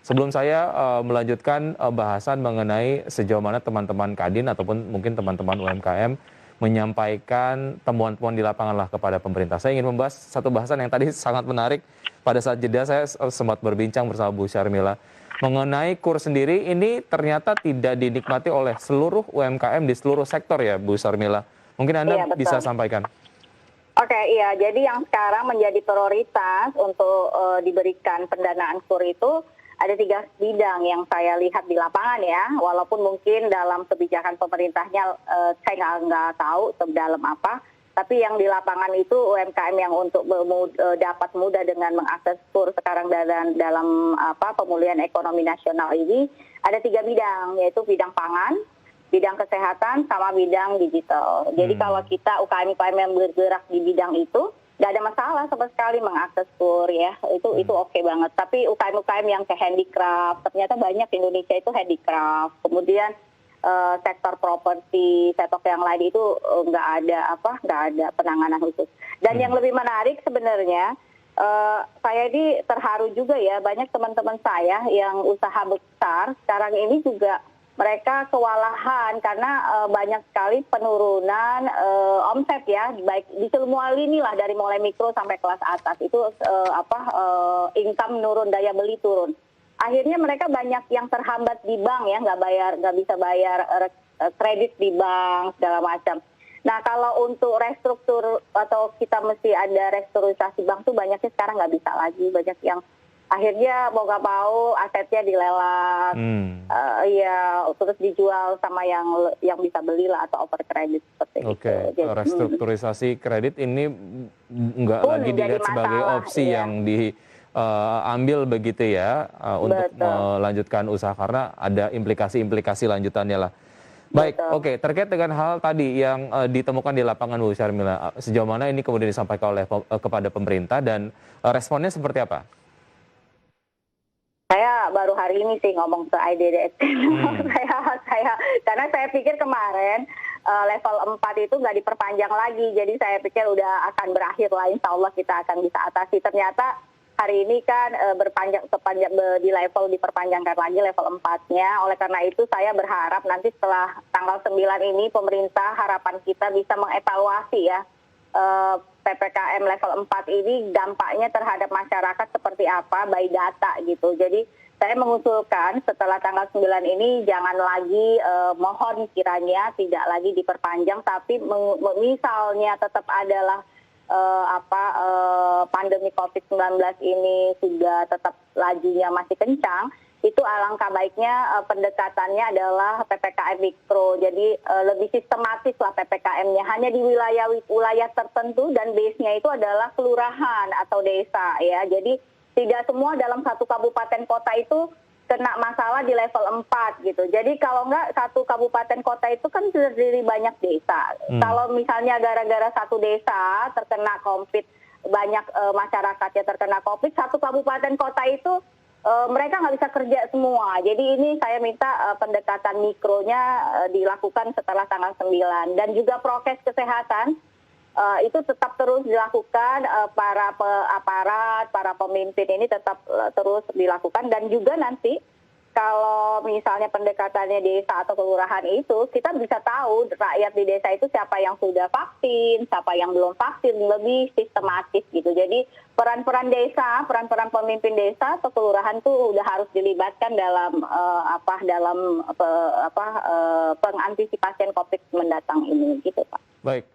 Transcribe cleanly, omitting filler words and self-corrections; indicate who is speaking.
Speaker 1: Sebelum saya melanjutkan bahasan mengenai sejauh mana teman-teman Kadin ataupun mungkin teman-teman UMKM menyampaikan temuan-temuan di lapangan lah kepada pemerintah. Saya ingin membahas satu bahasan yang tadi sangat menarik. Pada saat jeda saya sempat berbincang bersama Bu Syarmila mengenai KUR sendiri ini ternyata tidak dinikmati oleh seluruh UMKM di seluruh sektor ya Bu Syarmila. Mungkin Anda
Speaker 2: Iya,
Speaker 1: bisa
Speaker 2: betul.
Speaker 1: sampaikan.
Speaker 2: Oke, iya. Jadi yang sekarang menjadi prioritas untuk diberikan pendanaan KUR itu ada 3 bidang yang saya lihat di lapangan ya. Walaupun mungkin dalam kebijakan pemerintahnya saya nggak tahu sedalam apa. Tapi yang di lapangan itu UMKM yang untuk dapat mudah dengan mengakses KUR sekarang dalam pemulihan ekonomi nasional ini ada 3 bidang, yaitu bidang pangan, bidang kesehatan, sama bidang digital. Jadi kalau kita UKM-UKM yang bergerak di bidang itu, nggak ada masalah sama sekali mengakses KUR ya, itu oke banget. Tapi UKM-UKM yang kayak handicraft, ternyata banyak di Indonesia itu handicraft. Kemudian sektor properti, sektor yang lain itu nggak ada penanganan khusus. Dan yang lebih menarik sebenarnya, saya ini terharu juga ya, banyak teman-teman saya yang usaha besar sekarang ini juga mereka kewalahan karena banyak sekali penurunan omset ya, baik di semua lini lah, dari mulai mikro sampai kelas atas itu income menurun, daya beli turun. Akhirnya mereka banyak yang terhambat di bank ya, nggak bisa bayar kredit di bank segala macam. Nah kalau untuk restruktur atau kita mesti ada restrukturisasi bank tuh banyaknya sekarang nggak bisa lagi, banyak yang akhirnya mau nggak mau asetnya dilelang, terus dijual sama yang bisa beli lah atau over kredit seperti itu.
Speaker 1: Oke, restrukturisasi kredit ini nggak
Speaker 2: Pun
Speaker 1: lagi
Speaker 2: jadi
Speaker 1: dilihat sebagai
Speaker 2: masalah,
Speaker 1: opsi
Speaker 2: iya.
Speaker 1: yang diambil begitu ya untuk
Speaker 2: Betul,
Speaker 1: melanjutkan usaha karena ada implikasi-implikasi lanjutannya lah. Baik,
Speaker 2: betul.
Speaker 1: oke. Terkait dengan hal tadi yang ditemukan di lapangan Bu Syarmila, sejauh mana ini kemudian disampaikan oleh kepada pemerintah dan responnya seperti apa?
Speaker 2: Saya baru hari ini sih ngomong ke IDDS. Karena saya pikir kemarin level 4 itu nggak diperpanjang lagi. Jadi saya pikir udah akan berakhir lah, insya Allah kita akan bisa atasi. Ternyata hari ini kan diperpanjangkan lagi level 4-nya. Oleh karena itu saya berharap nanti setelah tanggal 9 ini pemerintah, harapan kita bisa mengevaluasi ya PPKM level 4 ini dampaknya terhadap masyarakat seperti apa by data gitu. Jadi saya mengusulkan setelah tanggal 9 ini jangan lagi mohon kiranya tidak lagi diperpanjang, tapi misalnya tetap adalah pandemi COVID-19 ini sudah tetap lajunya masih kencang, itu alangkah baiknya pendekatannya adalah PPKM mikro. Jadi lebih sistematis lah PPKM-nya. Hanya di wilayah tertentu dan base-nya itu adalah kelurahan atau desa ya. Jadi tidak semua dalam satu kabupaten kota itu kena masalah di level 4 gitu. Jadi kalau enggak satu kabupaten kota itu kan terdiri banyak desa. Kalau misalnya gara-gara satu desa terkena COVID, banyak masyarakatnya terkena COVID, satu kabupaten kota itu mereka nggak bisa kerja semua. Jadi ini saya minta pendekatan mikronya dilakukan setelah tanggal 9. Dan juga prokes kesehatan itu tetap terus dilakukan, para aparat, para pemimpin ini tetap terus dilakukan. Dan juga nanti kalau misalnya pendekatannya desa atau kelurahan itu, kita bisa tahu rakyat di desa itu siapa yang sudah vaksin, siapa yang belum vaksin, lebih sistematis gitu. Jadi peran-peran desa, peran-peran pemimpin desa atau kelurahan tuh udah harus dilibatkan dalam pengantisipasian COVID mendatang ini gitu Pak.
Speaker 1: Baik.